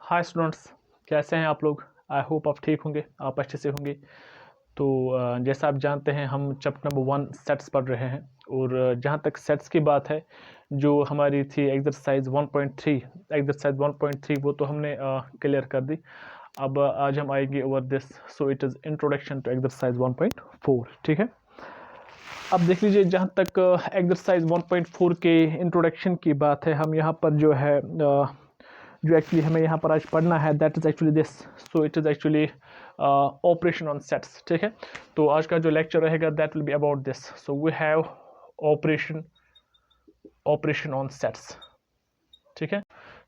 Hi students, कैसे हैं आप लोग। आई होप आप ठीक होंगे, आप अच्छे से होंगे। तो जैसा आप जानते हैं हम चैप्टर नंबर 1 सेट्स पढ़ रहे हैं और जहाँ तक सेट्स की बात है जो हमारी थी एक्सरसाइज 1.3 वो तो हमने क्लियर कर दी। अब आज हम आएंगे over this, so it is introduction to exercise 1.4। ठीक है, अब देख लीजिए जहाँ तक एक्सरसाइज 1.4 के इंट्रोडक्शन की बात है, हम यहाँ पर जो है जो एक्चुअली हमें यहाँ पर आज पढ़ना है that is actually this, so it is actually operation on sets. ठीक है, तो आज का जो लेक्चर रहेगा that will be about this. So we have operation on sets. ठीक है,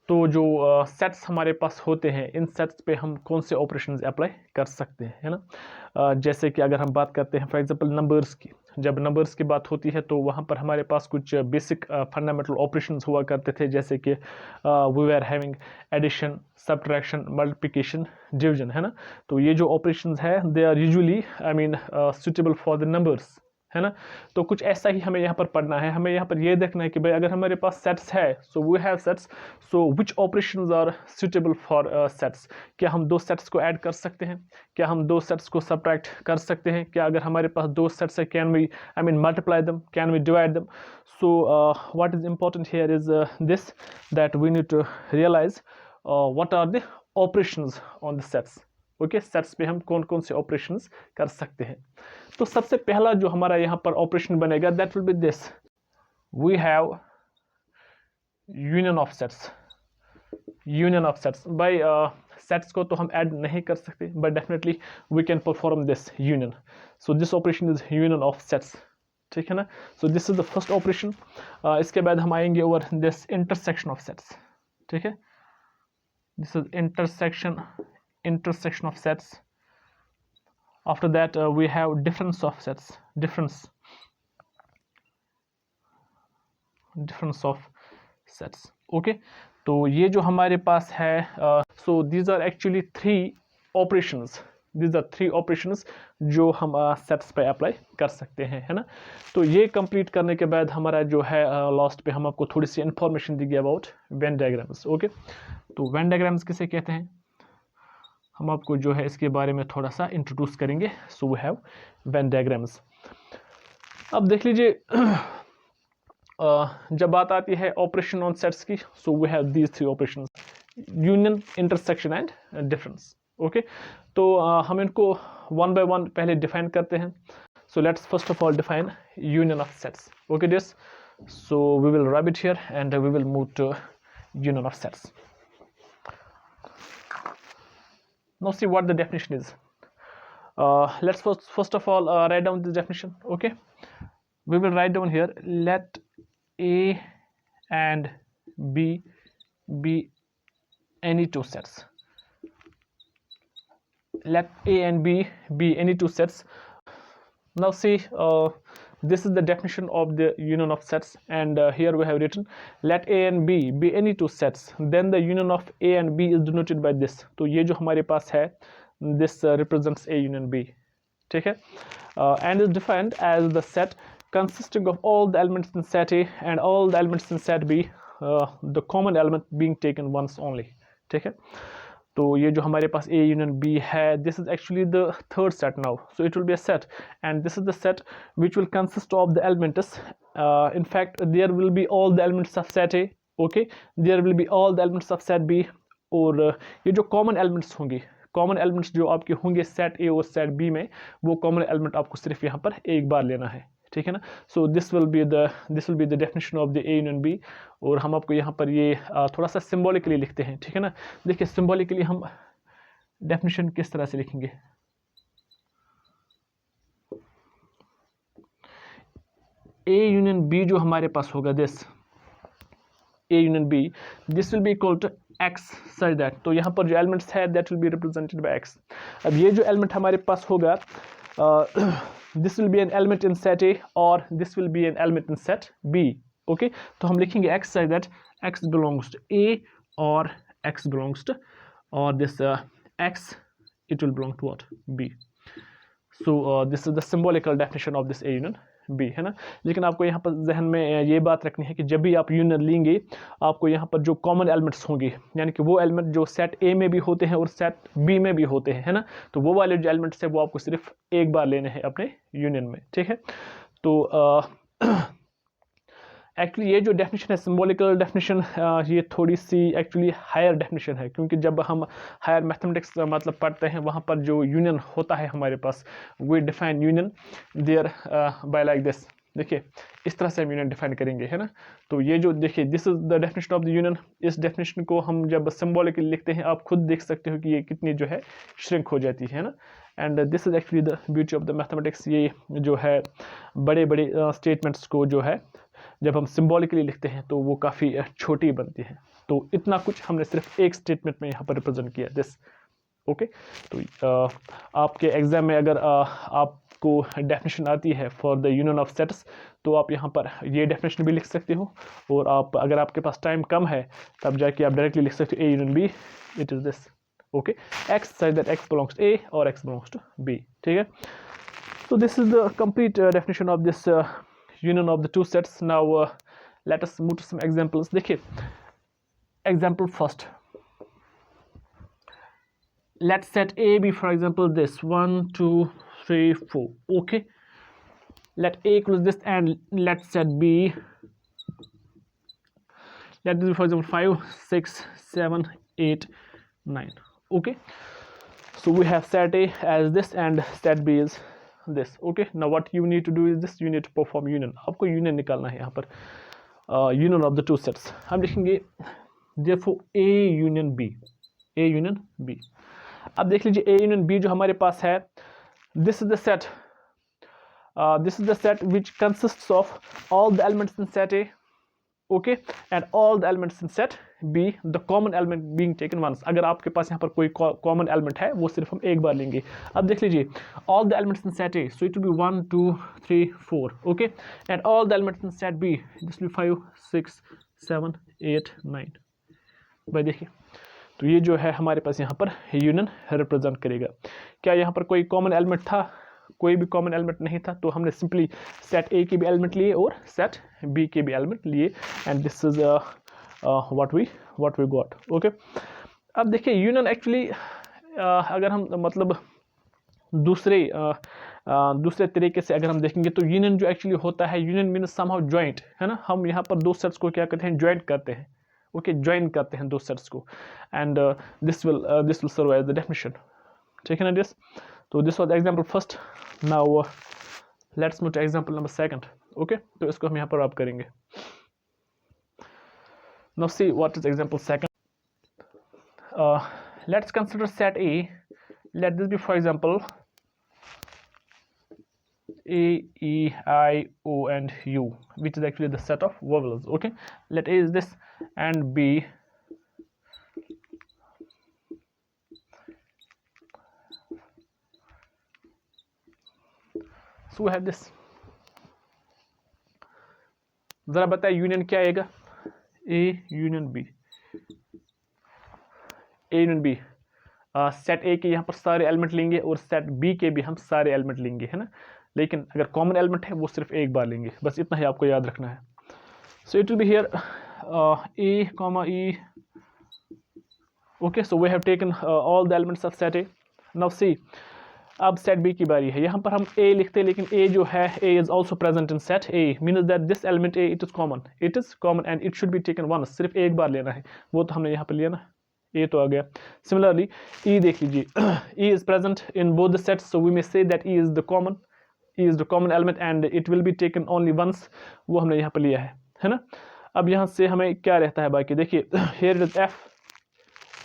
तो जो सेट्स हमारे पास होते हैं, इन सेट्स पे हम कौन से ऑपरेशंस अप्लाई कर सकते हैं, है ना। जैसे कि अगर हम बात करते हैं फॉर एग्जांपल नंबर्स की, जब नंबर्स की बात होती है तो वहाँ पर हमारे पास कुछ बेसिक फंडामेंटल ऑपरेशंस हुआ करते थे, जैसे कि we are having addition, subtraction, multiplication, division, है ना। तो ये जो ऑपरेशंस है they are usually suitable for the numbers, है ना। तो कुछ ऐसा ही हमें यहाँ पर पढ़ना है। हमें यहाँ पर ये देखना है कि भाई अगर हमारे पास सेट्स है, so we have sets, so which operations are suitable for sets. क्या हम दो सेट्स को ऐड कर सकते हैं, क्या हम दो सेट्स को सब्ट्रैक्ट कर सकते हैं, क्या अगर हमारे पास दो सेट्स है can we multiply them, can we divide them. So what is important here is this, that we need to realize what are the operations on the sets. Okay, sets पे हम कौन कौन से ऑपरेशंस कर सकते हैं। तो सबसे पहला जो हमारा यहाँ पर ऑपरेशन बनेगा that will be this, we have union of sets. Union of sets, by sets को तो हम ऐड नहीं कर सकते but definitely we can perform this union. So this operation is union of sets. ठीक है ना, so this is the first operation. इसके बाद हम आएंगे over this intersection of sets. ठीक है, this is intersection of sets. After that we have difference of sets, difference of sets. Okay, तो ये जो हमारे पास है, so these are actually three operations, जो हम सेट्स पे अप्लाई कर सकते हैं, है ना। तो ये कंप्लीट करने के बाद हमारा जो है लास्ट पे हम आपको थोड़ी सी इंफॉर्मेशन देंगे अबाउट वेन डायग्राम्स। ओके, तो वेन डायग्राम्स किसे कहते हैं, हम आपको जो है इसके बारे में थोड़ा सा इंट्रोड्यूस करेंगे। So we have Venn diagrams. अब देख लीजिए जब बात आती है ऑपरेशन ऑन सेट्स की, so we have these three operations, union, intersection and difference. Okay, तो हम इनको वन बाय वन पहले डिफाइन करते हैं। So let's first of all define union of sets. Okay this, so we will rub it here and we will move to union of sets. Now see what the definition is. Let's first of all write down this definition. Okay, we will write down here, let A and B be any two sets. Let A and B be any two sets. Now see, this is the definition of the union of sets, and here we have written let A and B be any two sets, then the union of A and B is denoted by this. तो ये जो हमारे पास है this represents A union B. ठीक है, and is defined as the set consisting of all the elements in set A and all the elements in set B, the common element being taken once only. ठीक है, तो ये जो हमारे पास A union B है, this is actually the third set now, so it will be a set, and this is the set which will consist of the elements, in fact there will be all the elements of set A. Okay, there will be all the elements of set B, और ये जो common elements होंगे, common elements जो आपके होंगे set A और set B में, वो common element आपको सिर्फ यहाँ पर एक बार लेना है। ठीक है ना, so this will be the definition of the A union B. और हम आपको यहाँ पर ये थोड़ा सा सिंबॉलिकली लिखते हैं। ठीक है ना, देखिए सिंबॉलिकली हम डेफिनेशन किस तरह से लिखेंगे। ए यूनियन बी जो हमारे पास होगा, this A union B, this will be equal to x such that, तो यहाँ पर जो एलिमेंट्स है that will be represented by x. अब ये जो एलिमेंट हमारे पास होगा, this will be an element in set A or this will be an element in set B. Okay, तो हम लिखेंगे x such that x belongs to A or x belongs to, or this x it will belong to what, B. So this is the symbolical definition of this A union B, है ना। लेकिन आपको यहाँ पर जहन में ये बात रखनी है कि जब भी आप यूनियन लेंगे आपको यहाँ पर जो कॉमन एलिमेंट्स होंगे, यानी कि वो एलिमेंट जो सेट ए में भी होते हैं और सेट बी में भी होते हैं, है ना, तो वो वाले जो एलिमेंट्स है वो आपको सिर्फ एक बार लेने हैं अपने यूनियन में, ठीक है। तो एक्चुअली ये जो डेफिनेशन है सिंबॉलिकल डेफिनेशन, ये थोड़ी सी एक्चुअली हायर डेफिनेशन है, क्योंकि जब हम हायर मैथमेटिक्स मतलब पढ़ते हैं वहाँ पर जो यूनियन होता है हमारे पास, we define union thereby like this. देखिए इस तरह से हम यूनियन डिफाइन करेंगे, है ना। तो ये जो देखिए this is the definition of the union. इस डेफिनेशन को हम जब सिंबॉलिकली लिखते हैं आप खुद देख सकते हो कि ये कितनी जो है श्रिंक हो जाती है ना। And this is actually the beauty of the mathematics. ये जो है बड़े बड़े स्टेटमेंट्स को जो है जब हम सिंबॉलिकली लिखते हैं तो वो काफ़ी छोटी बनती है। तो इतना कुछ हमने सिर्फ एक स्टेटमेंट में यहाँ पर रिप्रेजेंट किया दिस, ओके। तो आपके एग्जाम में अगर आपको डेफिनेशन आती है for the union of sets तो आप यहाँ पर ये डेफिनेशन भी लिख सकते हो, और आप अगर आपके पास टाइम कम है तब जाके आप डायरेक्टली लिख सकते हो A union B, it is this, okay. X such that X belongs to A और एक्स बिलोंग्स टू बी, ठीक है। तो this is the complete definition of this union of the two sets. Now let us move to some examples. देखिए example first, let set A be for example this 1 2 3 4, okay. Let A equals this and let set B, let this be for example 5 6 7 8 9, okay. So we have set A as this and set B is this, okay. Now what you need to do is this, you need to perform union. आपको union निकालना है यहाँ पर, union of the two sets। हम लिखेंगे therefore A union B, A union B। अब देख लीजिए A union B जो हमारे पास है, this is the set, this is the set which consists of all the elements in set A, okay, and all the elements in set B, the common element being taken once। अगर आपके पास यहाँ पर कोई common element है वो सिर्फ हम एक बार लेंगे। अब देख लीजिए all the elements in set A, so it will be 1 2 3 4, okay, and all the elements in set B, this will be 5 6 7 8 9। भाई देखिए तो ये जो है हमारे पास यहाँ पर यूनियन रिप्रेजेंट करेगा। क्या यहाँ पर कोई कॉमन एलिमेंट था? कोई भी कॉमन एलिमेंट नहीं था, तो हमने सिंपली सेट ए के भी एलिमेंट लिए और सेट बी के भी एलिमेंट लिए, and this is what we got, okay. अब देखिए यूनियन एक्चुअली अगर हम मतलब दूसरे तरीके से अगर हम देखेंगे तो यूनियन जो एक्चुअली होता है, यूनियन मीन्स समहाउ जॉइंट, है ना। हम यहाँ पर दो सेट्स को क्या करते हैं, जॉइंट करते हैं, ओके, ज्वाइन करते हैं दो सेट्स को, and this will serve as the definition, ठीक है ना दिस। तो this was example first. Now let's move to example number second, okay. तो इसको हम यहाँ पर आप करेंगे। Now see what is example second. Let's consider set A, let this be for example A, E, I, O and U, which is actually the set of vowels, okay. Let A is this and B, so we have this। जरा बताए union क्या आएगा, A union B, A union B, set A के यहाँ पर सारे element लेंगे और सेट B के भी हम सारे एलिमेंट लेंगे, है ना। लेकिन अगर कॉमन एलिमेंट है वो सिर्फ एक बार लेंगे, बस इतना ही आपको याद रखना है। So it will be here A comma E, okay. So we have taken all the elements of set A. Now see अब सेट बी की बारी है। यहाँ पर हम ए लिखते हैं, लेकिन ए जो है A is also present in set A, means that this element A it is common and it should be taken once, सिर्फ एक बार लेना है। वो तो हमने यहाँ पर लिया ना, ए तो आ गया। सिमिलरली ई देख लीजिए, E is present in both the sets, so we may say that E is the common element and it will be taken only once, वो हमने यहाँ पर लिया है ना। अब यहाँ से हमें क्या रहता है बाकी, देखिए here is F,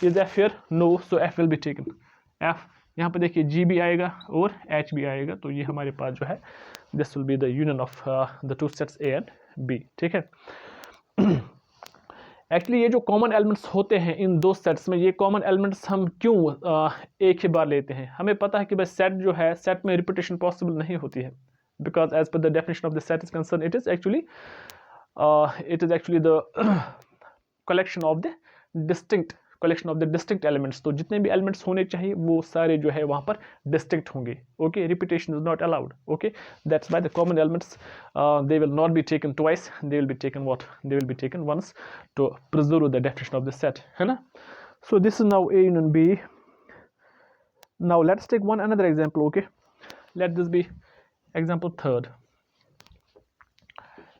is F here, no, so F will be taken F. यहाँ पे देखिए जी भी आएगा और एच भी आएगा, तो ये हमारे पास जो है this will be the union of the two sets A and B, ठीक है। एक्चुअली ये जो कॉमन एलिमेंट्स होते हैं इन दो सेट्स में, ये कॉमन एलिमेंट्स हम क्यों एक ही बार लेते हैं? हमें पता है कि भाई सेट जो है, सेट में रिपीटेशन पॉसिबल नहीं होती है, because as per the definition of the set is concern it is actually the collection of the distinct collection of the distinct elements, तो जितने भी एलिमेंट्स होने चाहिए वो सारे जो है वहाँ पर डिस्टिंक्ट होंगे. Okay, repetition is not allowed. Okay, that's why the common elements they will not be taken twice, they will be taken what, they will be taken once to preserve the definition of the set, है ना. So this is now A union B. Now let's take another example. Okay, let this be example third.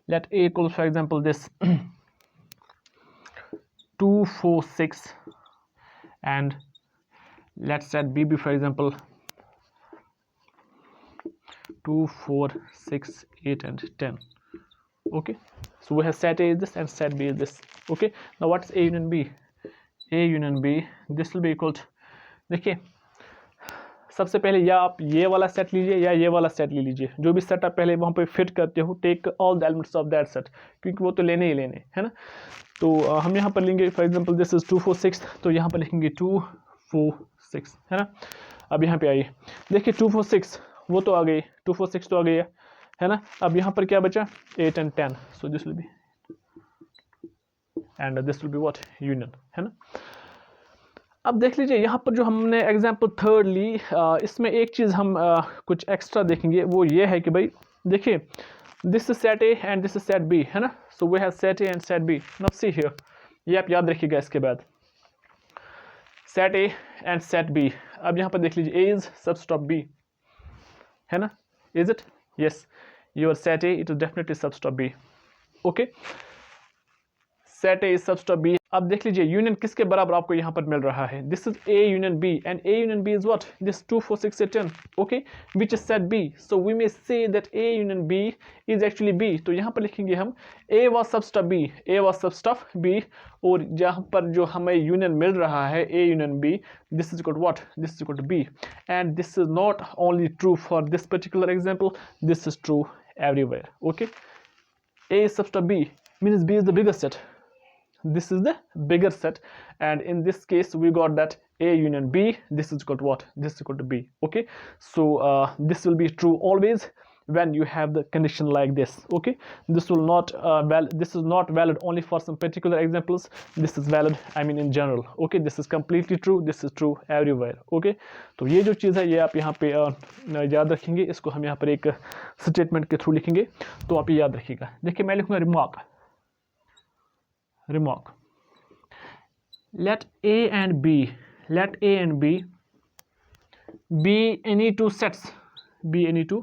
Let A equals, for example, this 2 4 6, and let's set B be, for example, 2 4 6 8 and 10. Okay, so we have set A is this and set B is this. Okay, now what's A union B? A union B, this will be equal to, देखिए सबसे पहले या आप ये वाला set लीजिए या ये वाला सेट ले लीजिए, जो भी सेट आप पहले वहाँ पे फिट करते हो, take all the elements of that set, क्योंकि वो तो लेने ही लेने, है ना. तो हम यहाँ पर लेंगे फॉर एग्जांपल दिस इज 2 4 6, तो यहाँ पर लिखेंगे 2 4 6, है ना. अब यहाँ पे आइए, देखिए 2 4 6 वो तो आ गई, 2 4 6 तो आ गई है ना. अब यहाँ पर क्या बचा, 8 and 10, so this will B and this will be what, union, है ना. अब देख लीजिए यहाँ पर जो हमने एग्जाम्पल थर्ड ली, इसमें एक चीज़ हम कुछ एक्स्ट्रा देखेंगे, वो ये है कि भाई देखिए this is set A and this is set B, है ना. So we have set A and set B. Now see here, ये आप याद रखिएगा इसके बाद, set A and set B. अब यहाँ पर देख लीजिए A is subset of B, है ना. Is it? Yes, your set A, it is definitely subset of B. Okay, set A is subset of B. अब देख लीजिए यूनियन किसके बराबर आपको यहाँ पर मिल रहा है, this is A union B and A union B is what, this 2 4 6 8 10. Okay, which is set B, so we may say that A union B is actually B. तो यहाँ पर लिखेंगे हम A was subset of B, A was subset of B, और जहाँ पर जो हमें यूनियन मिल रहा है A union B, this is equal to what, this is equal to B. And this is not only true for this particular example, this is true everywhere. Okay, A is subset of B means B is the bigger set, this is the bigger set, and in this case we got that A union B, this is equal to what, this is equal to B. Okay, so this will be true always when you have the condition like this. Okay, this will not this is not valid only for some particular examples, this is valid I mean in general. Okay, this is completely true, this is true everywhere. Okay, तो ये जो चीज़ है ये आप यहाँ पे याद रखेंगे, इसको हम यहाँ पर एक स्टेटमेंट के थ्रू लिखेंगे, तो आप ये याद रखिएगा. देखिए मैं लिखूँगा remark, let A and B be any two sets, be any two,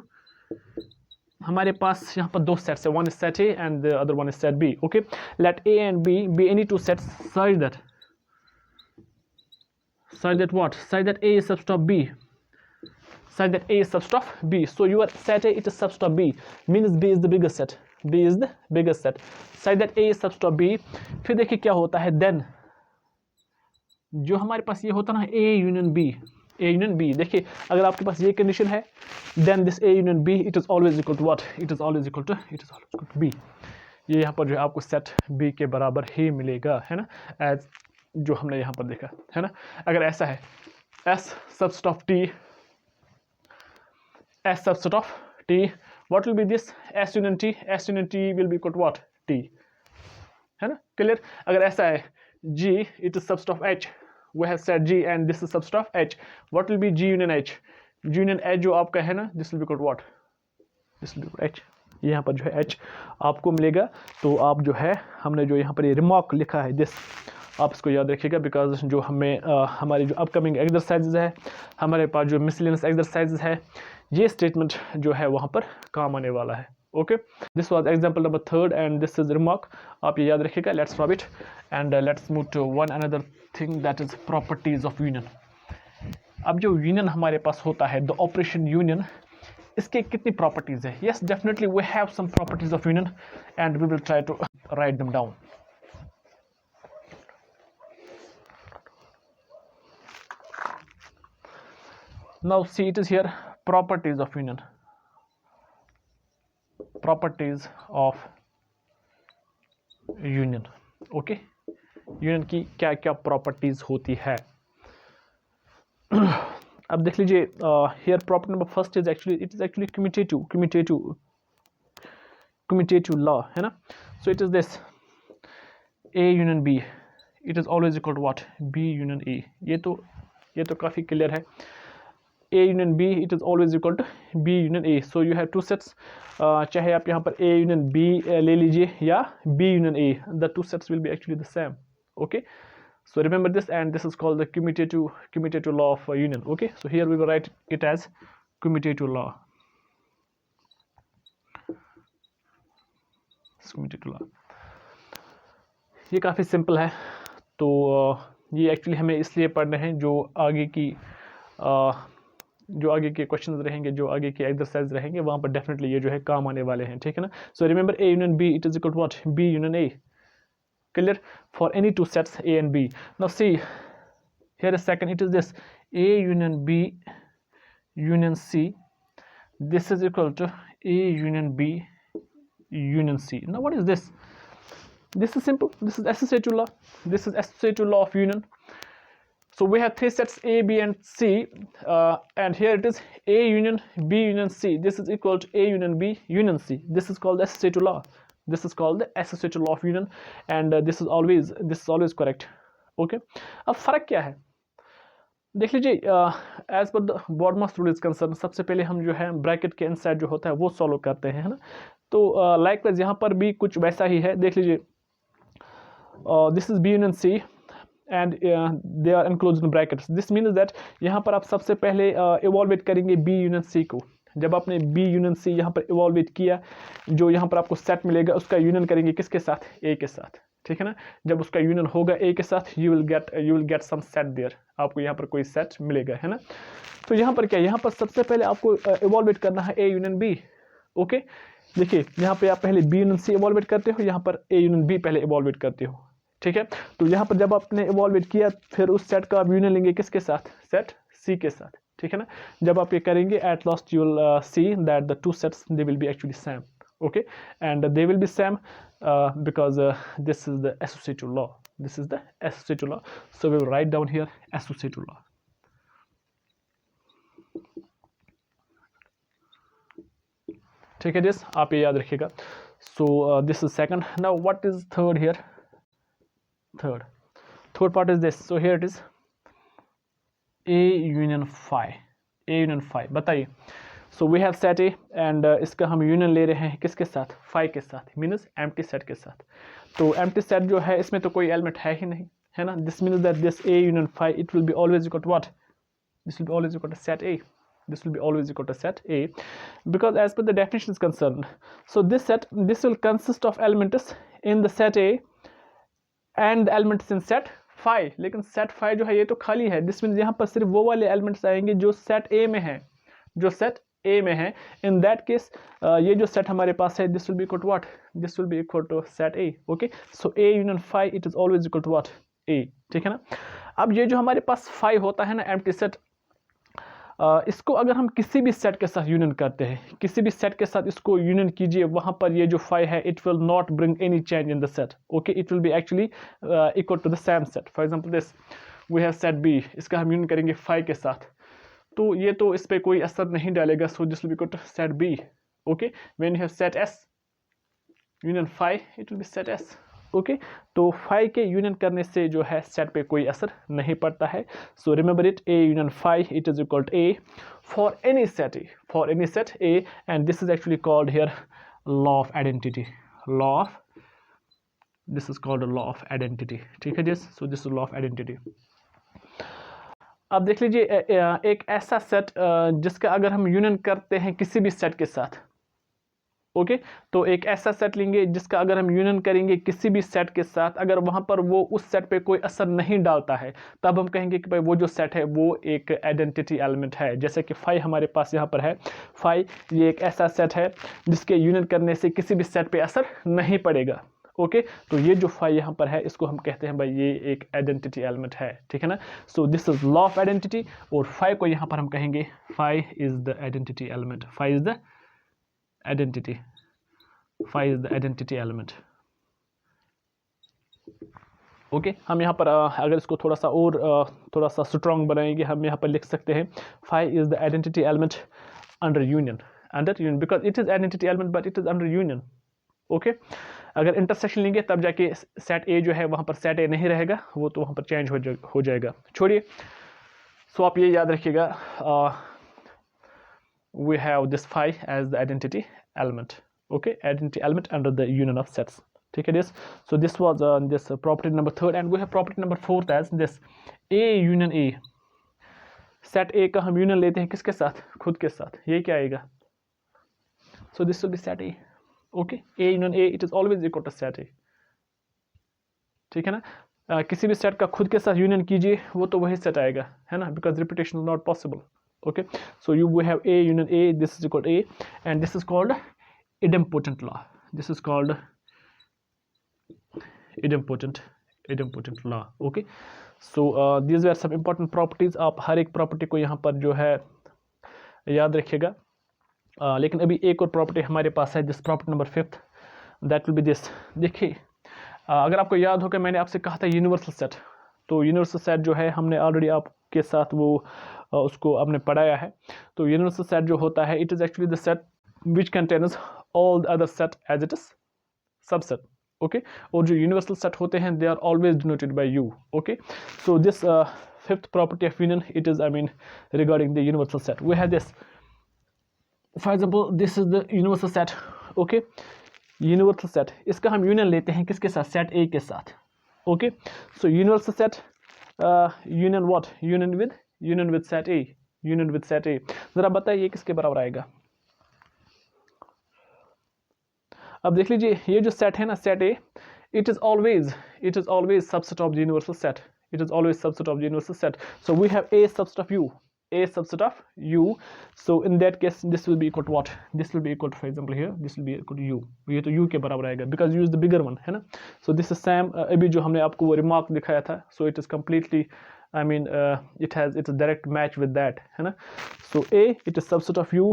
हमारे पास यहाँ पर दो सेट्स है, one is set A and the other one is set B. Okay, let A and B be any two sets such that what, such that A is subset of B, such that A is subset of B. So your set A, it is subset of B, means B is the bigger set, B is the bigger set, such that A is subset of B. फिर देखिए क्या होता है, then जो हमारे पास ये होता ना A union B, A union B, देखिए अगर आपके पास ये कंडीशन है, then this A union B, it is always equal to what, it is always equal to B. ये यहाँ पर जो है आपको सेट B के बराबर ही मिलेगा, है ना, एज जो हमने यहाँ पर देखा, है ना. अगर ऐसा है S subset of T, S subset of T, what will be this, S union T, S union T will be equal to what, T, है ना, क्लियर. अगर ऐसा है G, it is subset of H, we have said G and this is subset of H, what will be G union H, G union H जो आपका है ना, this will be equal to what, this will be equal to H. ये यहाँ पर जो है H आपको मिलेगा. तो आप जो है हमने जो यहाँ पर ये रिमार्क लिखा है दिस, आप इसको याद रखिएगा, बिकॉज जो हमें हमारी जो अपकमिंग एक्सरसाइजेज है, हमारे पास जो मिसलेनियस एक्सरसाइजेज है, ये स्टेटमेंट जो है वहाँ पर काम आने वाला है. Okay, this was example number third and this is remark, आप ये याद रखिएगा. Let's drop it and let's move to one another thing, that is properties of union. अब जो यूनियन हमारे पास होता है, द ऑपरेशन यूनियन, इसके कितनी प्रॉपर्टीज है. Yes, definitely we have some properties of union and we will try to write them down. Now see, it is here properties of union, properties of union. Okay, union की क्या क्या properties होती है. अब देख लीजिए, here property number first is actually, it is actually commutative law, है ना. So it is this A union B, it is always equal to what, B union A. ये तो काफ़ी क्लियर है। A union B it is always equal to B union A। So you have two sets, चाहे आप यहाँ पर A union B ले लीजिए या B union A, the two sets will be actually the same. Okay, so remember this, and this is called the commutative law of union. Okay, so here we will write it as commutative law. Commutative law ये काफ़ी simple है। तो ये actually हमें इसलिए पढ़ने हैं जो आगे के क्वेश्चंस रहेंगे, जो आगे के एक्सरसाइज रहेंगे, वहाँ पर डेफिनेटली ये जो है काम आने वाले हैं, ठीक है ना। So remember A union B it is equal to what, B union A। Clear for any two sets A and B. Now see, here is second, it is this A union B union C. This is equal to A union B union C. Now what is this? This is simple. This is associative law. This is associative law of union. So we have three sets A, B and C, and here it is A union B union C. This is equal to A union B union C. This is called the associative law. This is called the associative law of union, and this is always correct. Okay, अब फर्क क्या है देख लीजिए। As per the BODMAS rule is concern, सबसे पहले हम जो है ब्रैकेट के इनसाइड जो होता है वो सॉल्व करते हैं, है ना। तो लाइकवाइज यहाँ पर भी कुछ वैसा ही है, देख लीजिए। This is B union C and they are enclosed in brackets. This means that यहाँ पर आप सबसे पहले इवॉल्वेट करेंगे B यूनियन C को। जब आपने B यूनियन C यहाँ पर इवॉल्वेट किया, जो यहाँ पर आपको सेट मिलेगा उसका यूनियन करेंगे किसके साथ, A के साथ, ठीक है ना। जब उसका यूनियन होगा A के साथ, you will get some set there, आपको यहाँ पर कोई सेट मिलेगा, है ना। तो यहाँ पर क्या, यहाँ पर सबसे पहले आपको इवॉल्वेट करना है A यूनियन B। ओके, देखिए यहाँ पे आप पहले B यूनियन C इवॉल्वेट करते हो, यहाँ पर A यूनियन B पहले इवॉल्वेट करते हो, ठीक है। तो यहाँ पर जब आपने इवॉल्वेट किया, फिर उस सेट का आप यूनियन लेंगे किसके साथ, सेट C के साथ, ठीक है ना। जब आप ये करेंगे, at last you will see that the two sets they will be actually same. Okay, and they will be same because this is the associative law. This is the associative law. So we will write down here associative law. ठीक है जिस, आप ये याद रखिएगा। So this is second. Now what is third here? Third part is this. So here it is A union phi. A union phi, बताइए। So we have set A and इसका हम यूनियन ले रहे हैं किसके साथ, phi के साथ, मीन्स एम्प्टी सेट के साथ। तो एम्प्टी सेट जो है इसमें तो कोई एलिमेंट है ही नहीं, है ना। This means that this A union phi it will be always equal to what? This will be always equal to set A. This will be always equal to set A, because as per the definition is concerned, so this will consist of elements in the set A and the elements in set phi. लेकिन set phi जो है ये तो खाली है। This means यहाँ पर सिर्फ वो वाले एलिमेंट्स आएंगे जो सेट A में है, जो सेट A में है। इन दैट केस ये जो सेट हमारे पास है, this will be equal to what, this will be equal to set A। Okay, so A union phi it is always equal to what, A, ठीक है ना। अब ये जो हमारे पास phi होता है ना, एम्प्टी सेट, इसको अगर हम किसी भी सेट के साथ यूनियन करते हैं, किसी भी सेट के साथ इसको यूनियन कीजिए, वहाँ पर ये जो phi है it will not bring any change in the set. Okay, it will be actually equal to the same set. For example this we have set B, इसका हम यूनियन करेंगे phi के साथ, तो ये तो इस पर कोई असर नहीं डालेगा। So this will be equal to set B। Okay, when you have set S union phi it will be set S। Okay, तो phi के यूनियन करने से जो है सेट पे कोई असर नहीं पड़ता है। So remember it, A union phi it is equal to A for any set A, for any set A, and this is actually called here law of identity. This is called law of identity, ठीक है जी। So this is law of identity. अब देख लीजिए एक ऐसा set जिसका अगर हम यूनियन करते हैं किसी भी सेट के साथ, ओके, तो एक ऐसा सेट लेंगे जिसका अगर हम यूनियन करेंगे किसी भी सेट के साथ, अगर वहां पर वो उस सेट पे कोई असर नहीं डालता है, तब हम कहेंगे कि भाई वो जो सेट है वो एक आइडेंटिटी एलिमेंट है। जैसे कि phi हमारे पास यहाँ पर है, phi ये एक ऐसा सेट है जिसके यूनियन करने से किसी भी सेट पे असर नहीं पड़ेगा। ओके, तो ये जो phi यहाँ पर है इसको हम कहते हैं भाई ये एक आइडेंटिटी एलिमेंट है, ठीक है ना। So this is law of identity, और phi को यहाँ पर हम कहेंगे phi is the identity element, phi is the identity, phi is the identity element. Okay, हम यहाँ पर अगर इसको थोड़ा सा स्ट्रॉन्ग बनाएंगे, हम यहाँ पर लिख सकते हैं phi is the identity element under union, because it is identity element but it is under union. Okay, अगर इंटरसेक्शन लेंगे तब जाके सेट ए जो है वहाँ पर सेट ए नहीं रहेगा, वो तो वहाँ पर चेंज हो जाएगा। छोड़िए, सो आप ये याद रखिएगा, we have this phi as the identity element, okay, identity element under the union of sets, ठीक है this. So this was this property number 3rd, and we have property number 4th as this A union A. Set A का हम union लेते हैं किसके साथ? खुद के साथ। ये क्या आएगा? So this will be set A, okay, A union A, it is always equal to set A, ठीक है ना। किसी भी सेट का खुद के साथ यूनियन कीजिए वो तो वही सेट आएगा, है ना, because repetition is not possible. Okay, so we have A union A, this is equal to A, and this is called idempotent law. This is called idempotent law. Okay, so these were some important properties. आप हर एक property को यहाँ पर जो है याद रखिएगा। लेकिन अभी एक और प्रॉपर्टी हमारे पास है, this property number 5th, that will be this. देखिए, अगर आपको याद हो कि मैंने आपसे कहा था यूनिवर्सल सेट, तो यूनिवर्सल सेट जो है हमने ऑलरेडी आपके साथ वो उसको आपने पढ़ाया है। तो यूनिवर्सल सेट जो होता है, it is actually the set which contains all the other set as it is subset, okay. और जो यूनिवर्सल सेट होते हैं they are always denoted by U, okay. So this 5th property of union, it is, I mean, regarding the universal set. We have this, for example, this is the universal set, okay, universal set, इसका हम union लेते हैं किसके साथ? Set A के साथ, okay. So universal set union what? Union with set A, union with set A। जरा बताइए ये किसके बराबर आएगा? अब देख लीजिए, ये जो सेट है ना, set A, it is always subset of the universal set. It is always subset of the universal set. So we have A subset of U, A subset of U. So in that case, this will be equal to what? This will be equal to, for example, here, this will be equal to U. ये तो U के बराबर आएगा, because U is the bigger one, है ना? So this is same. अभी जो हमने आपको वो remark दिखाया था, so it is completely, I mean, it's a direct match with that, है ना? So A, it is subset of U.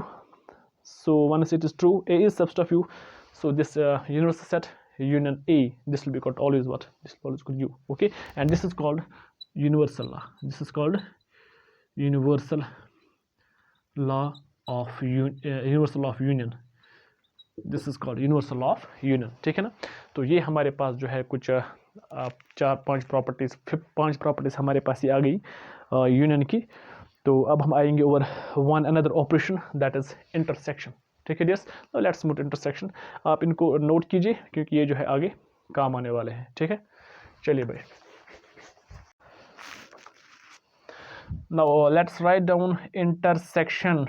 So once it is true, A is subset of U. So this universal set union A, this will be called always what? This will always called U, okay. And this is called universal law. This is called universal law of universal law of union. This is called universal law of union, ठीक है ना। तो ये हमारे पास जो है कुछ 4-5 प्रॉपर्टीज, 5 प्रॉपर्टीज हमारे पास ही आ गई यूनियन की। तो अब हम आएंगे over one another operation, that is intersection, ठीक है। Yes, let's move intersection. आप इनको नोट कीजिए क्योंकि ये जो है आगे काम आने वाले हैं, ठीक है। चलिए भाई, now let's write down intersection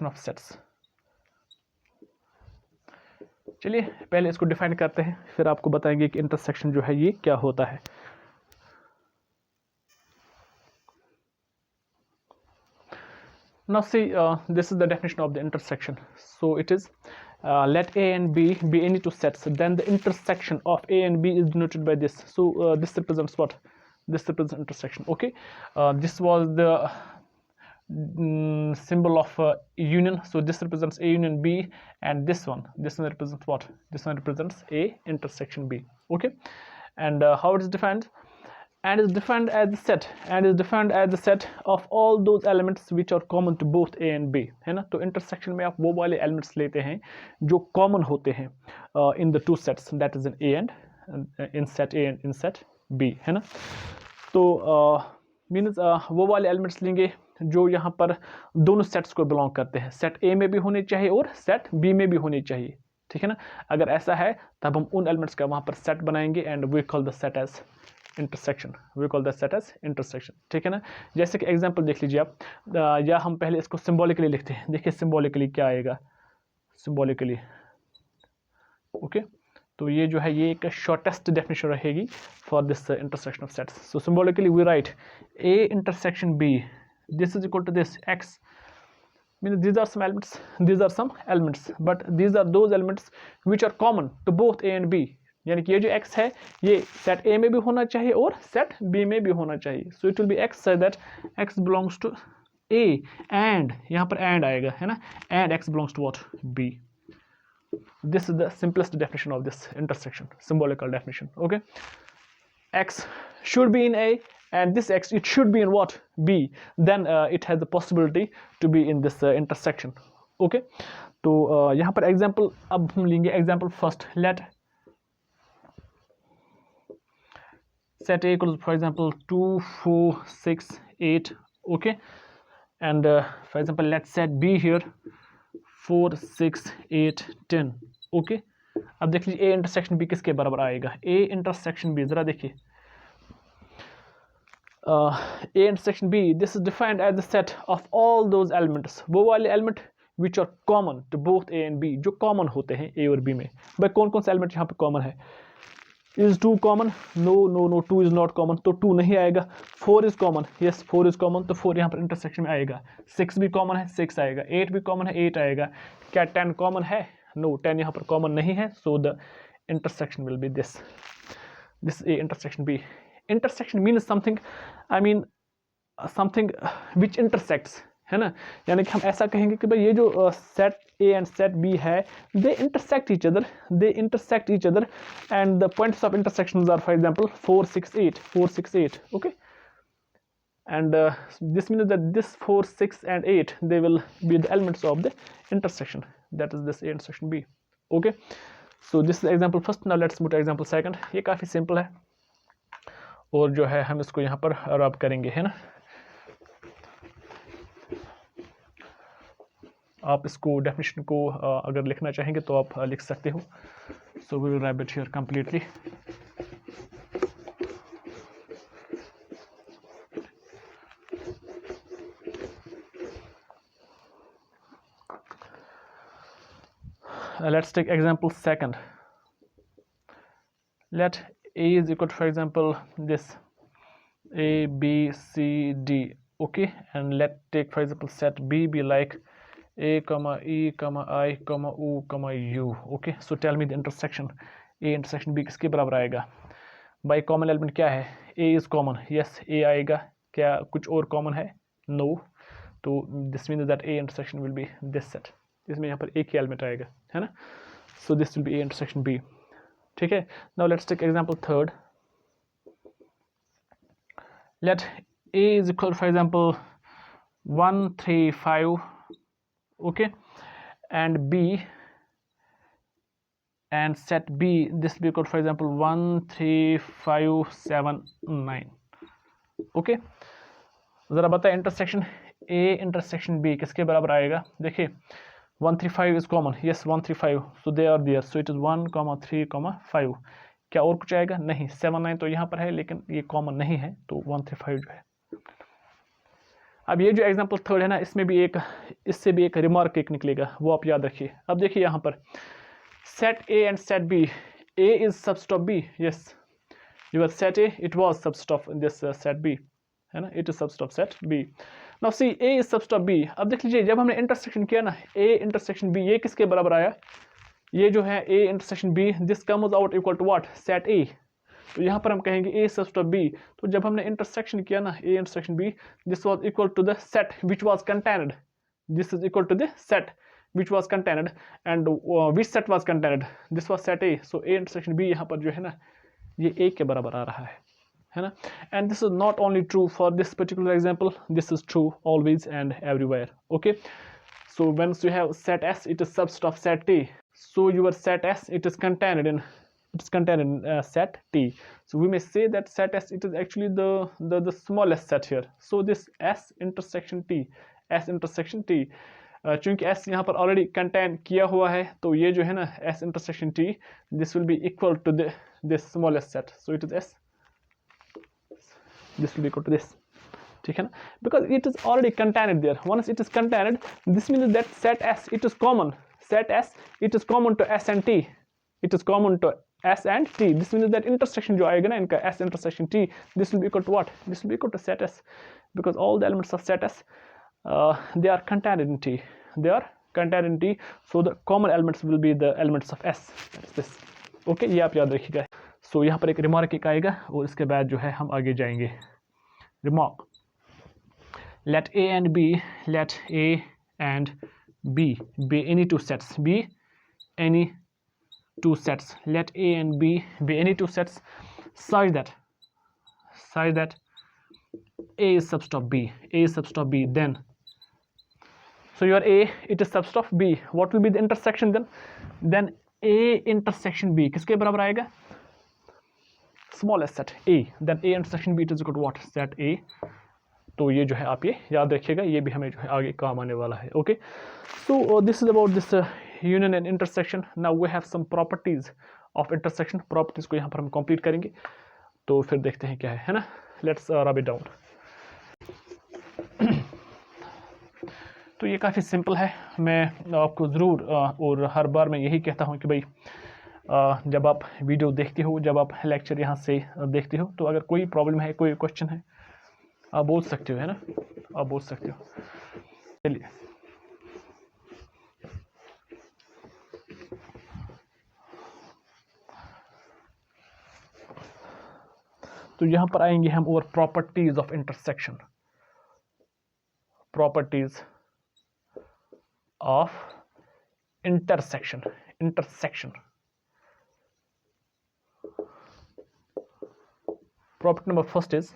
of sets. चलिए पहले इसको डिफाइन करते हैं, फिर आपको बताएंगे कि इंटरसेक्शन जो है ये क्या होता है। Now see, this is the definition of the intersection. So it is, let A and B be any two sets, then the intersection of A and B is denoted by this. So this represents what? This represents intersection, okay. This was the symbol of union. So this represents A union B, and this one represents what? This one represents A intersection B, okay. And how it is defined? And is defined as the set of all those elements which are common to both A and B, है ना। तो intersection में आप वो वाले elements लेते हैं जो कॉमन होते हैं in the two sets, that is in set A and in set B, है ना। तो मीन्स वो वाले एलिमेंट्स लेंगे जो यहाँ पर दोनों सेट्स को बिलोंग करते हैं, सेट A में भी होने चाहिए और सेट B में भी होने चाहिए, ठीक है ना। अगर ऐसा है तब हम उन एलिमेंट्स का वहाँ पर सेट बनाएंगे, and we call the set as intersection, we call the set as intersection, ठीक है ना। जैसे कि एग्जांपल देख लीजिए आप, या हम पहले इसको सिंबॉलिकली लिखते हैं। देखिए सिंबॉलिकली क्या आएगा, सिंबॉलिकली, ओके। तो ये जो है ये एक शॉर्टेस्ट डेफिनेशन रहेगी for this intersection of sets. So symbolically we write A intersection B, this is equal to this X, means these are some elements, but these are those elements which are common to both A and B। यानी कि ये जो x है ये set A में भी होना चाहिए और सेट B में भी होना चाहिए। So it will be x such that x belongs to A, and यहाँ पर एंड आएगा, है ना, and x belongs to what? B। This is the simplest definition of this intersection, symbolical definition, okay. x should be in A and this x it should be in what? B, then it has the possibility to be in this intersection, okay. तो यहाँ पर example अब हम लेंगे example first, let set a equals for example 2 4 6 8, okay, and for example let's set b here 4 6 8 10, okay. अब देख लीजिए a intersection b किसके बराबर आएगा, a इंटरसेक्शन b, जरा देखिए a intersection b, this is defined as the set of all those elements, वो वाले element which are common to both a and b, जो कॉमन होते हैं a और b में। भाई कौन कौन से एलिमेंट यहाँ पे कॉमन है, is 2 common, no 2 is not common, तो 2 नहीं आएगा। 4 is common, yes 4 is common, तो 4 यहाँ पर इंटरसेक्शन में आएगा। 6 भी कॉमन है, 6 आएगा। 8 भी कॉमन है, 8 आएगा। क्या 10 कॉमन है, no 10 यहाँ पर कॉमन नहीं है, so the intersection will be this a intersection b। intersection means something, I mean something which intersects, है ना, यानी कि हम ऐसा कहेंगे कि भाई ये जो set A and set B है, they intersect each other and the points of intersections are for example 4 6 8, okay, and this means that this 4 6 and 8 they will be the elements of the intersection, that is this A intersection B, okay. So this is example first, now let's move to example second। ये काफ़ी simple है और जो है हम इसको यहाँ पर रब करेंगे, है ना। आप इसको डेफिनेशन को अगर लिखना चाहेंगे तो आप लिख सकते हो। So we will write it here completely. Let's take example second. Let A is equal to, for example, this A, B, C, D, okay, and let take for example set B be like A, comma E, comma I, comma U, comma U, okay. So tell me the intersection A intersection B किसके बराबर आएगा। By common element क्या है, A is common, yes A आएगा। क्या कुछ और common है, no, तो this means that A intersection will be this set, इसमें यहाँ पर एक ही एलिमेंट आएगा, है ना। So this will be A intersection B, ठीक है। Now let's take example third. Let A is equal for example 1 3 5, okay, and B and set B this will be equal for example 1 3 5 7 9, okay। जरा बताए intersection A intersection B किसके बराबर आएगा। देखिए 1 3 5 is common, yes 1 3 5, so they are there, so it is 1 3 5। क्या और कुछ आएगा, नहीं। 7 9 तो यहाँ पर है लेकिन ये कॉमन नहीं है, तो 1 3 5 जो है। अब ये जो एग्जांपल थर्ड है ना, इसमें भी एक, इससे भी एक रिमार्क एक निकलेगा, वो आप याद रखिए। अब देखिए यहाँ पर set A and set B, A is subset of B, yes your set A it was subset of this set B, है ना, it is subset of set B। Now see A is subset of B। अब देख लीजिए जब हमने intersection किया ना A intersection B, ये किसके बराबर आया, ये जो है A intersection B, this comes out equal to what, set A। तो यहाँ पर हम कहेंगे A सबसेट ऑफ B। तो जब हमने इंटरसेक्शन किया ना A intersection B, this was equal to the set which was contained, this is equal to the set which was contained, and which set was contained, this was set A। So A intersection B यहाँ पर जो है ना ये A के बराबर आ रहा है ना। And this is not only true for this particular example, this is true always and everywhere, okay. So once you have set S, it is subset of set T. So your set S, it is contained in set T. So we may say that set S, it is actually the smallest set here. So this S intersection T, चूंकि S यहाँ पर already contain किया हुआ है, तो ये जो है ना S intersection T, this will be equal to this smallest set. So it is S. This will be equal to this. ठीक है ना, because it is already contained there. Once it is contained, this means that set S, it is common. Set S, it is common to S and T. It is common to S and T. This means that intersection जो आएगा ना इनका S intersection T, this will be equal to what? This will be equal to set S, because all the elements of set S, they are contained in T. They are contained in T. So the common elements will be the elements of S. That's this. Okay, ये आप याद रखिएगा। So यहाँ पर एक remark एक आएगा और इसके बाद जो है हम आगे जाएंगे। Remark, let A and B, let A and B be any two sets, be any two sets, let A and B be any two sets such that A is subset of B, then So your A, it is subset of B. What will be the intersection then? Then A intersection B किसके बराबर आएगा? Smallest set A. Then A intersection B is equal to what? Set A. तो ये जो है आप ये याद रखिएगा, ये भी हमें जो है आगे काम आने वाला है. Okay, so this is about this union and intersection. Now we have some properties of intersection. Properties को यहाँ पर हम कंप्लीट करेंगे, तो फिर देखते हैं क्या है ना. Let's rub it down. तो ये काफ़ी सिंपल है. मैं आपको ज़रूर और हर बार मैं यही कहता हूँ कि भाई जब आप वीडियो देखते हो, जब आप लेक्चर यहाँ से देखते हो, तो अगर कोई प्रॉब्लम है, कोई क्वेश्चन है, आप बोल सकते हो, है ना, आप बोल सकते हो. चलिए, तो यहाँ पर आएंगे हम और properties of intersection. Properties of intersection. Intersection property number first is,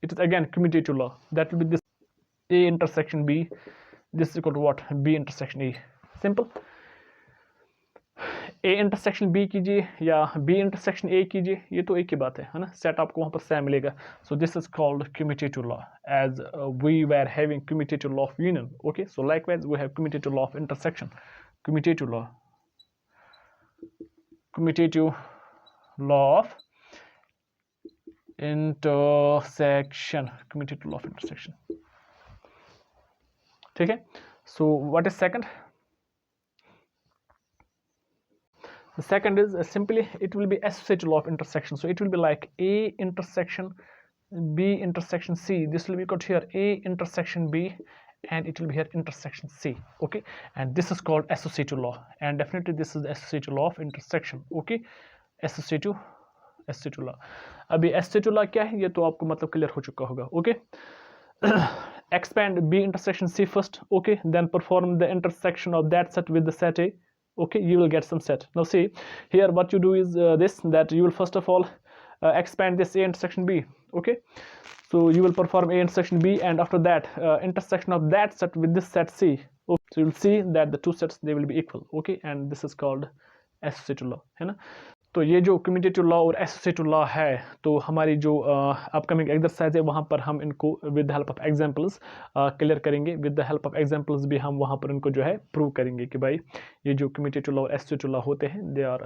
it is again commutative law. That will be this A intersection B. This is equal to what? B intersection A. Simple. A intersection B कीजिए या B intersection A कीजिए, ये तो एक ही बात है ना. Set आपको वहाँ पर सेम मिलेगा. So this is called commutative law, as we were having commutative law of union. Okay, so likewise we have commutative law of intersection. Commutative law. Commutative law of intersection. Commutative law of intersection. ठीक है. So what is second? The second is simply it will be associative law of intersection. So it will be like A intersection B intersection C. This will be got here A intersection B, and it will be here intersection C. Okay, and this is called associative law, and definitely this is the associative law of intersection. Okay, associative law. अभी associative law क्या है, ये तो आपको मतलब clear हो चुका होगा. Okay, expand B intersection C first. Okay, then perform the intersection of that set with the set A. Okay, you will get some set. Now see here, what you do is this, that you will first of all expand this A intersection B. Okay, so you will perform A intersection B, and after that intersection of that set with this set C. Okay, so you will see that the two sets, they will be equal. Okay, and this is called associative law, है ना. तो ये जो commutative law और associative law है, तो हमारी जो अपकमिंग एक्सरसाइज है वहाँ पर हम इनको with the help of examples clear करेंगे. With the help of examples भी हम वहाँ पर इनको जो है प्रूव करेंगे कि भाई ये जो कम्यूटेटिव लॉ और एसोसिएटिव लॉ होते हैं, they are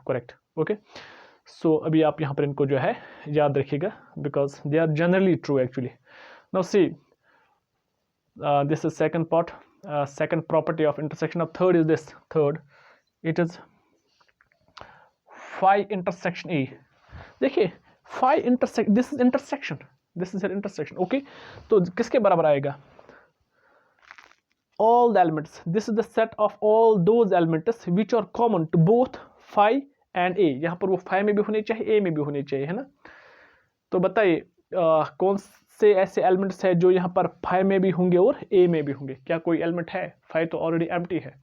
correct. Okay, so अभी आप यहाँ पर इनको जो है याद रखिएगा, because they are generally true actually. Now see this is second part. Second property of intersection. Of third is this. Third, it is phi intersection A. देखिए phi intersect, this is intersection, this is an intersection. Okay, तो किसके बराबर आएगा? All the elements. This is the set of all those elements which are common to both phi and A. यहाँ पर वो phi में भी होने चाहिए, A में भी होने चाहिए, है ना. तो बताइए कौन से ऐसे एलिमेंट्स है जो यहाँ पर phi में भी होंगे और A में भी होंगे? क्या कोई एलिमेंट है? phi तो ऑलरेडी एम्प्टी है.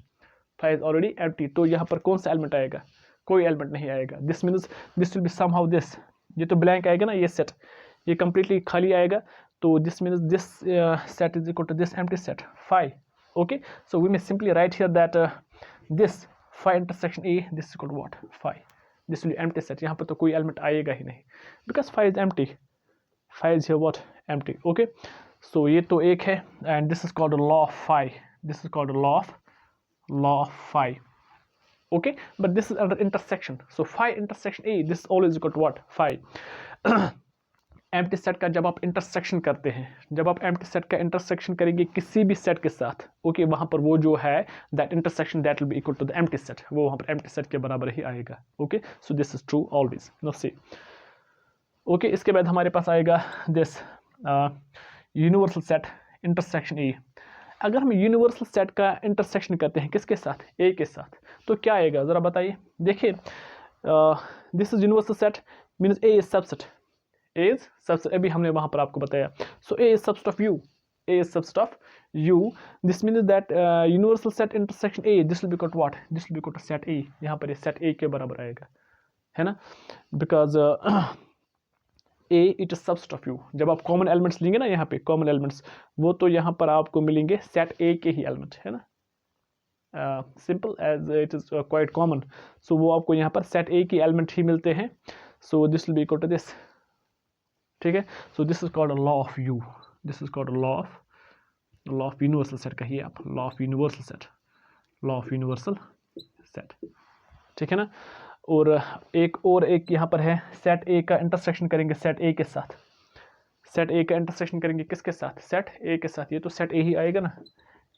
phi is already empty. तो यहाँ पर कौन सा एलिमेंट आएगा? कोई एलिमेंट नहीं आएगा. This means this will B somehow this. ये तो ब्लैंक आएगा ना, ये सेट, ये कंप्लीटली खाली आएगा. तो this means this set is equal to this empty set phi. Okay, so we may simply write here that this phi intersection A, this is equal to what? phi. This will be empty set. यहाँ पर तो कोई element आएगा ही नहीं, because phi is empty. phi is here what? Empty. Okay, so ये तो एक है, and this is called law of phi. This is called law of phi. Okay, but this is under intersection. So phi intersection A, this is always equal to what? Phi. Empty set का जब आप intersection करते हैं, जब आप empty set का intersection करेंगे किसी भी सेट के साथ, ओके, वहाँ पर वो जो है that intersection that will be equal to the empty set. वो वहाँ पर एम्प्टी सेट के बराबर ही आएगा. Okay, so this is true always. No see. Okay, इसके बाद हमारे पास आएगा this universal set intersection A. अगर हम यूनिवर्सल सेट का इंटरसेक्शन करते हैं किसके साथ? ए के साथ, तो क्या आएगा ज़रा बताइए. देखिए this is universal set means A is subset. A is subset, अभी हमने वहाँ पर आपको बताया. So A is subset of U. A is subset of U. This means that universal set intersection A, this will be equal to what? This will be equal to set A. यहाँ पर ये set ए के बराबर आएगा, है ना, because A it is subset of you. जब आप कॉमन एलिमेंट्स लेंगे ना, यहाँ पे कॉमन एलिमेंट्स, वो तो यहाँ पर आपको मिलेंगे सेट ए के ही एलिमेंट, है ना, simple as it is quite common. So वो आपको यहाँ पर सेट ए के एलिमेंट ही मिलते हैं। So this will be equal to this, ठीक है। So this is called a law of U, this is called law of universal set कहिए आप, law of universal set, law of universal set, ठीक है ना। और एक यहाँ पर है, सेट ए का इंटरसेक्शन करेंगे सेट ए के साथ, सेट ए का इंटरसेक्शन करेंगे किसके साथ, सेट ए के साथ, ये तो सेट ए ही आएगा ना।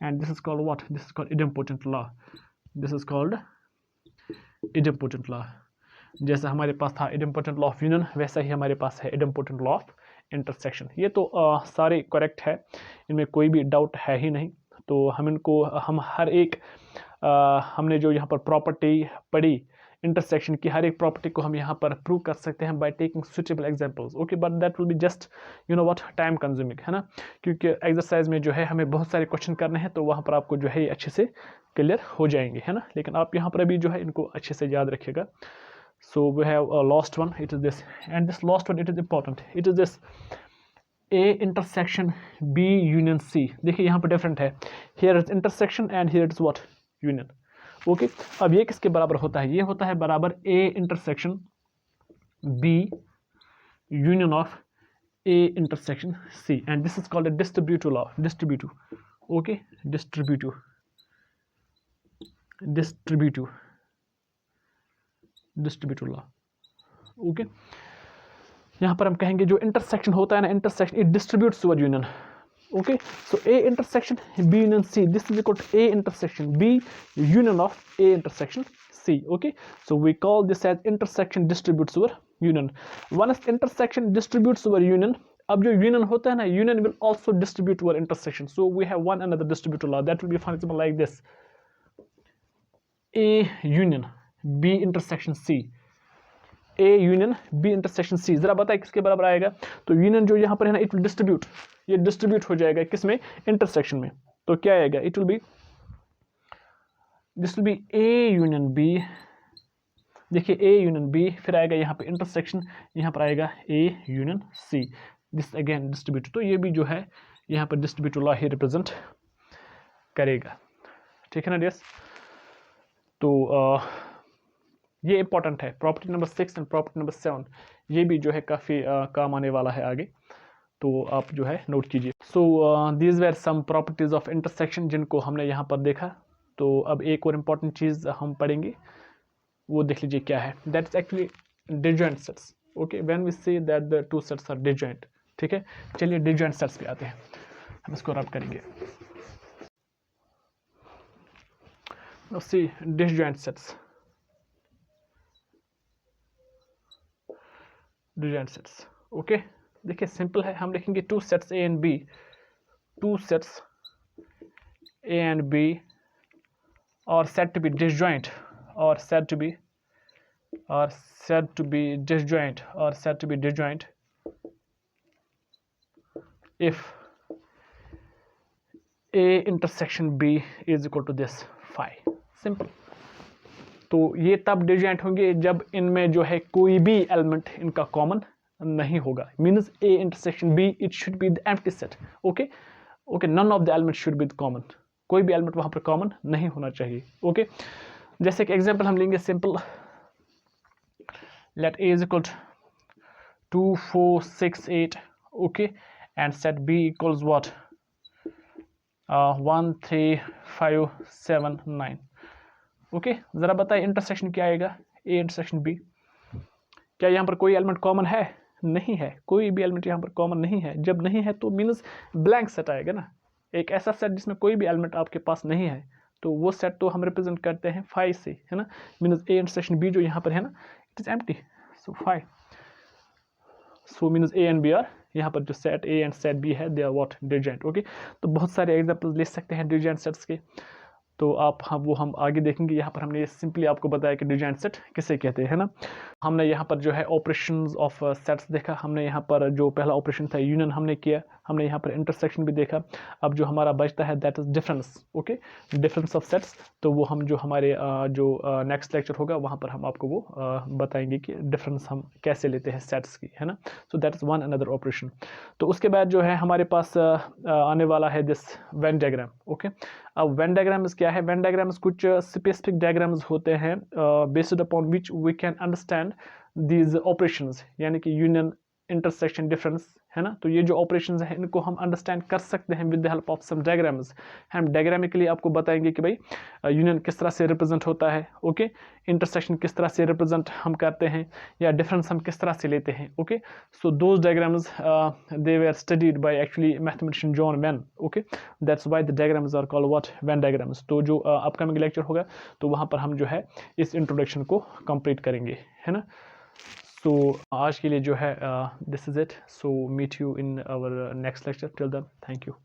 And this is called what, this is called idempotent law, this is called idempotent law. जैसा हमारे पास था इडम्पोटेंट लॉ ऑफ यूनियन, वैसा ही हमारे पास है इडम्पोटेंट लॉ ऑफ इंटरसेक्शन। ये तो सारे करेक्ट है, इनमें कोई भी डाउट है ही नहीं। तो हम हर एक हमने जो यहाँ पर प्रॉपर्टी पढ़ी इंटरसेक्शन की, हर एक प्रॉपर्टी को हम यहाँ पर प्रूव कर सकते हैं by taking suitable examples. Okay, but that will be just you know what time consuming, है ना, क्योंकि एक्सरसाइज में जो है हमें बहुत सारे क्वेश्चन करने हैं, तो वहाँ पर आपको जो है ये अच्छे से क्लियर हो जाएंगे, है ना। लेकिन आप यहाँ पर अभी जो है इनको अच्छे से याद रखिएगा। So we have a last one, it is this, and this last one, it is important, it is this A intersection B union C। देखिए यहाँ पर डिफरेंट है, here is intersection and here it is what, union। Okay, अब ये किसके बराबर होता है, ये होता है बराबर A intersection B union of A intersection C, and this is called a distributive law, distributive, okay, distributive law. Okay, यहाँ पर हम कहेंगे जो इंटरसेक्शन होता है ना, intersection it distributes toward union. Okay, so A intersection B union C, this is equal to A intersection B union of A intersection C. Okay, so we call this as intersection distributes toward union. Once intersection distributes toward union, अब जो union होता है ना, union will also distribute toward intersection. So we have one another distributive law that will be for example like this, A union B intersection C, A union B intersection C. जरा बताए किसके बराबर आएगा, तो union जो यहाँ पर है ना, इट विल डिस्ट्रीब्यूट, ये डिस्ट्रीब्यूट हो जाएगा किसमें, इंटरसेक्शन में। तो क्या आएगा, it will be, this will be A union B, देखिए ए यूनियन बी, फिर आएगा यहाँ पे इंटरसेक्शन, यहाँ पर आएगा A union C, this again distribute. तो ये भी जो है यहाँ पर डिस्ट्रीब्यूटिव लॉ ही रिप्रेजेंट करेगा, ठीक है ना डियर्स। तो ये इंपॉर्टेंट है, property number 6 and property number 7, ये भी जो है काफ़ी काम आने वाला है आगे, तो आप जो है नोट कीजिए। So these were some properties of intersection जिनको हमने यहाँ पर देखा। तो अब एक और इम्पॉर्टेंट चीज़ हम पढ़ेंगे, वो देख लीजिए क्या है, that is actually disjoint sets. Okay, when we say that the two sets are disjoint, ठीक है। चलिए डिजॉइंट सेट्स पे आते हैं, हम इसको रब करेंगे। See disjoint sets, disjoint sets. Okay, देखिए सिंपल है, हम लिखेंगे two sets A and B, two sets A and B और said to be disjoint, or said to be disjoint, or said to be disjoint if A intersection B is equal to this phi। Simple. तो ये तब disjoint होंगे जब इनमें जो है कोई भी एलिमेंट इनका कॉमन नहीं होगा, means A intersection B it should be the empty set। Okay, none of the elements should be common, कोई भी एलिमेंट वहां पर कॉमन नहीं होना चाहिए। ओके, जैसे कि एग्जांपल हम लेंगे simple, let A is equal to 2 4 6 8, okay, and set B equals what 1 3 5 7 9। Okay, जरा बताइए इंटरसेक्शन क्या आएगा, A इंटरसेक्शन B, क्या यहाँ पर कोई एलिमेंट कॉमन है, नहीं है, कोई भी एलिमेंट यहाँ पर कॉमन नहीं है। जब नहीं है तो मीन्स ब्लैंक सेट आएगा ना, एक ऐसा सेट जिसमें कोई भी एलिमेंट आपके पास नहीं है, तो वो सेट तो हम रिप्रेजेंट करते हैं 5 से, है ना, मीन्स A इंटरसेक्शन B जो यहाँ पर है ना, it is empty, so 5, so means A and B are, यहाँ पर जो set A and set B है, they are what, disjoint. Okay, तो बहुत सारे एग्जांपल्स ले सकते हैं डिजॉइंट सेट्स के, तो हम आगे देखेंगे। यहाँ पर हमने ये सिंपली आपको बताया कि डिजॉइंट सेट किसे कहते हैं, है ना। हमने यहाँ पर जो है ऑपरेशंस ऑफ सेट्स देखा, हमने यहाँ पर जो पहला ऑपरेशन था यूनियन हमने किया, हमने यहाँ पर इंटरसेक्शन भी देखा। अब जो हमारा बचता है that is difference, okay, difference of sets. तो वो हम जो हमारे जो नेक्स्ट लेक्चर होगा वहाँ पर हम आपको वो बताएंगे कि डिफरेंस हम कैसे लेते हैं सेट्स की, है ना। So that is one another operation. तो उसके बाद जो है हमारे पास आने वाला है दिस वेन डायग्राम, ओके। अब वेन डायग्राम्स क्या है? वेन डायग्राम्स कुछ स्पेसिफिक डायग्राम्स होते हैं based upon which we can understand these operations, यानी कि यूनियन, इंटरसेक्शन, डिफरेंस, है ना। तो ये जो ऑपरेशंस हैं इनको हम अंडरस्टैंड कर सकते हैं with the help of some diagrams. हम डायग्रामिकली आपको बताएंगे कि भाई यूनियन किस तरह से रिप्रेजेंट होता है, ओके, इंटरसेक्शन किस तरह से रिप्रेजेंट हम करते हैं, या डिफरेंस हम किस तरह से लेते हैं, okay. So those diagrams they were studied by actually mathematician John Venn, okay, that's why the diagrams are called what, Venn diagrams. तो जो अपकमिंग लेक्चर होगा तो वहाँ पर हम जो है इस इंट्रोडक्शन को कंप्लीट करेंगे, है ना। सो आज के लिए जो है this is it. So meet you in our next lecture. Till then, thank you.